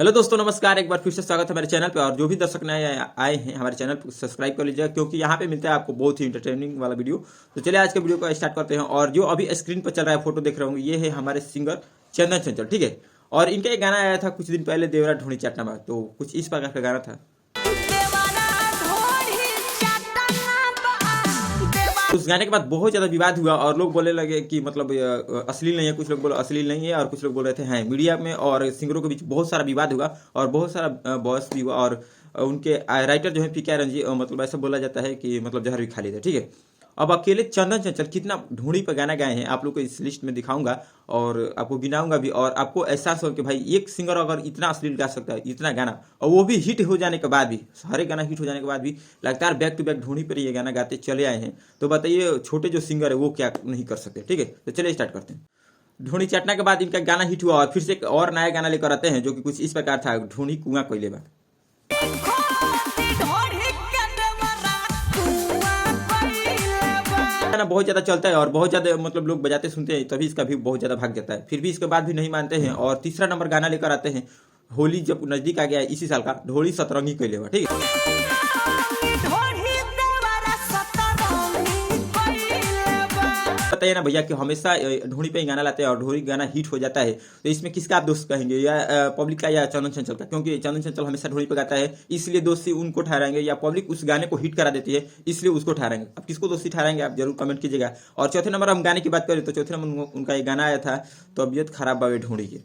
Hello दोस्तों, नमस्कार। एक बार फिर से स्वागत है हमारे चैनल पे। और जो भी दर्शक नए आए हैं हमारे चैनल को सब्सक्राइब कर लीजिएगा, क्योंकि यहाँ पे मिलता है आपको बहुत ही इंटरटेनिंग वाला वीडियो। तो चलिए आज के वीडियो को स्टार्ट करते हैं। और जो अभी स्क्रीन पर चल रहा है फोटो देख रहे होंगे, ये है हमारे सिंगर चंदन चंचल, ठीक है। और इनका एक गाना आया था कुछ दिन पहले, देवरा ढोणी चाटना में। तो कुछ इस प्रकार का गाना था। उस गाने के बाद बहुत ज्यादा विवाद हुआ और लोग बोलने लगे कि मतलब अश्लील नहीं है, कुछ लोग बोले अश्लील नहीं है और कुछ लोग बोल रहे थे हैं। मीडिया में और सिंगरों के बीच बहुत सारा विवाद हुआ और बहुत सारा बहस भी हुआ। और उनके राइटर जो है पीके रणजी, मतलब ऐसा बोला जाता है कि मतलब जहर भी खा लेते, ठीक है। अब अकेले चंदन चंचल कितना ढूंढी पर गाना गाए हैं, आप लोग को इस लिस्ट में दिखाऊंगा और आपको गिनाऊंगा भी। और आपको एहसास हो कि भाई एक सिंगर अगर इतना अश्लील गा सकता है, इतना गाना, और वो भी हिट हो जाने के बाद भी, सारे गाना हिट हो जाने के बाद भी लगातार बैक टू बैक ढूंढी पर ये गाना गाते चले आए हैं। तो बताइए छोटे जो सिंगर है वो क्या नहीं कर सकते, ठीक है। तो चलिए स्टार्ट करते हैं। ढूंढी चाटना के बाद इनका गाना हिट हुआ और फिर से एक और नया गाना लेकर आते हैं जो कि कुछ इस प्रकार था, ढूंढी कुआं कोयले बा। गाना बहुत ज्यादा चलता है और बहुत ज्यादा मतलब लोग बजाते सुनते हैं, तभी इसका भी बहुत ज्यादा भाग जाता है। फिर भी इसके बाद भी नहीं मानते हैं और तीसरा नंबर गाना लेकर आते हैं। होली जब नजदीक आ गया है इसी साल का, ढोली सतरंगी कोयले बा, ठीक है। बताइए ना भैया कि हमेशा ढोली पे ही गाना लाते हैं और ढोली गाना हिट हो जाता है। तो इसमें किसका आप दोस्त कहेंगे, या पब्लिक का या चंदन चंचल का? क्योंकि चंदन चंचल हमेशा ढोली पे गाता है, इसलिए दोस्ती उनको ठहराएंगे, या पब्लिक उस गाने को हिट करा देती है इसलिए उसको ठहराएंगे। अब किसको दोस्ती ठहराएंगे आप जरूर कमेंट कीजिएगा। और चौथे नंबर हम गाने की बात करें तो चौथे नंबर उनका एक गाना आया था, तबीयत खराब बावे ढोली की।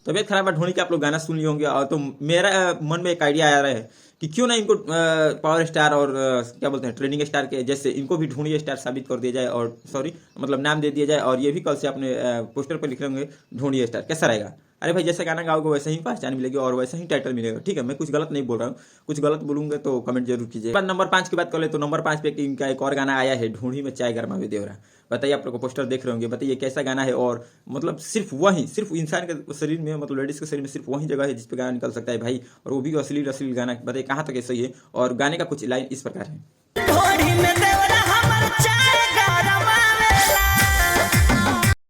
तबीयत खराब ढोनी के आप लोग गाना सुन लिए होंगे। और तो मेरा मन में एक आइडिया आ रहा है कि क्यों ना इनको पावर स्टार और क्या बोलते हैं ट्रेंडिंग स्टार के जैसे इनको भी ढूंढिए स्टार साबित कर दिया जाए, और सॉरी मतलब नाम दे दिया जाए। और ये भी कल से अपने पोस्टर पर लिख रहे होंगे ढूंढिए स्टार, कैसा रहेगा? अरे भाई जैसे गाना गाओगे वैसे ही पहचान मिलेगी और वैसे ही टाइटल मिलेगा, ठीक है। मैं कुछ गलत नहीं बोल रहा हूँ, कुछ गलत बोलूंगा तो कमेंट जरूर कीजिए। नंबर 5 की बात कर ले तो नंबर 5 पे इनका एक और गाना आया है, ढूंढी में चाय गरमावे देवरा। बताइए आप लोग को पोस्टर देख रहे होंगे, बताइए कैसा गाना है। और मतलब सिर्फ इंसान के शरीर में, मतलब लेडीज के शरीर में सिर्फ वही जगह है जिस पे गाना निकल सकता है भाई, और वो भी अश्लील गाना। बताइए कहाँ तक सही है। और गाने का कुछ लाइन इस प्रकार है।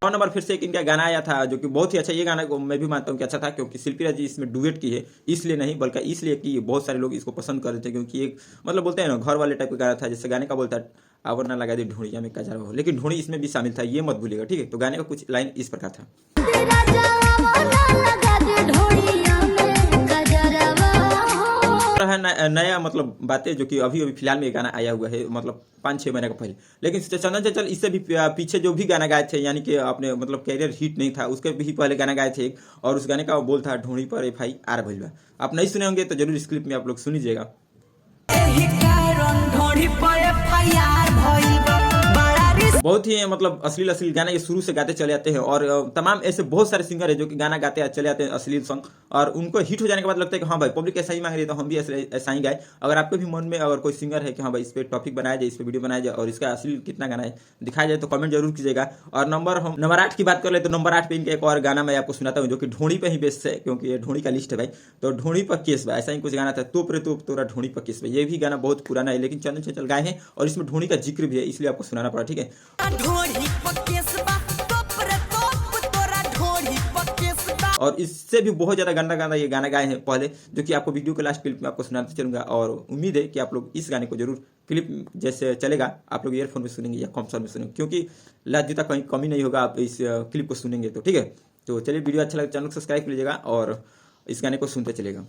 नंबर फिर से एक इनका गाना आया था जो कि बहुत ही अच्छा, ये गाना को मैं भी मानता हूँ कि अच्छा था, क्योंकि शिल्पी राज जी इसमें डुएट की है। इसलिए नहीं बल्कि इसलिए कि बहुत सारे लोग इसको पसंद कर रहे थे, क्योंकि एक मतलब बोलते हैं ना घर वाले टाइप का गाना था। जैसे गाने का बोलता है आवर ना लगा दी ढूंढिया में कजरा हो, लेकिन ढूंढी इसमें भी शामिल था, ये मत भूलिएगा, ठीक है। तो गाने का कुछ लाइन इस प्रकार था। नया मतलब बातें जो कि अभी फिलहाल में गाना आया हुआ है, मतलब 5-6 महीने का पहले। लेकिन चंदन चंचल इससे भी पीछे जो भी गाना गाए थे, यानी कि अपने मतलब कैरियर हिट नहीं था उसके भी पहले गाना गाए थे, और उस गाने का बोल था ढूंढी पर FIR भइल बा। आप नहीं सुने होंगे तो जरूर इस क्लिप में आप लोग सुन लीजिएगा। बहुत ही मतलब अश्लील गाना ये शुरू से गाते चले आते हैं। और तमाम ऐसे बहुत सारे सिंगर है जो कि गाना गाते चले आते हैं अश्लील सॉन्ग, और उनको हिट हो जाने के बाद लगता है कि हाँ भाई पब्लिक ऐसा ही मांग रही है तो हम भी ऐसा ही गाए। अगर आपके भी मन में अगर कोई सिंगर है कि हाँ भाई इस पर टॉपिक बनाया जाए, इस पर वीडियो बनाया जाए और इसका अश्लील कितना गाना है दिखाया जाए, तो कमेंट जरूर कीजिएगा। और नंबर 8 की बात कर ले तो नंबर 8 पे इनका एक और गाना मैं आपको सुनाता हूँ जो कि ढूंढी पे ही बेस्ड है, क्योंकि ये ढूंढी का लिस्ट है भाई। तो ढूंढी पर केस बा, ऐसा ही कुछ गाना था, तोप रे तोप तोरा ढूंढी पर केस बा। ये भी गाना बहुत पुराना है लेकिन चंदन चंचल गाए हैं और इसमें ढूंढी का जिक्र भी है, इसलिए आपको सुनाना पड़ा, ठीक है। और इससे भी बहुत ज्यादा गंदा ये गाना गाए हैं पहले, जो कि आपको वीडियो के लास्ट क्लिप में आपको सुनाते चलूंगा। और उम्मीद है कि आप लोग इस गाने को जरूर क्लिप जैसे चलेगा आप लोग ईयरफोन में सुनेंगे या कॉम्सर में सुनेंगे, क्योंकि लाजता कहीं कमी नहीं होगा आप इस क्लिप को सुनेंगे तो, ठीक है। तो चलिए वीडियो अच्छा लगे चैनल को सब्सक्राइब कर लीजिएगा और इस गाने को सुनते चलेगा।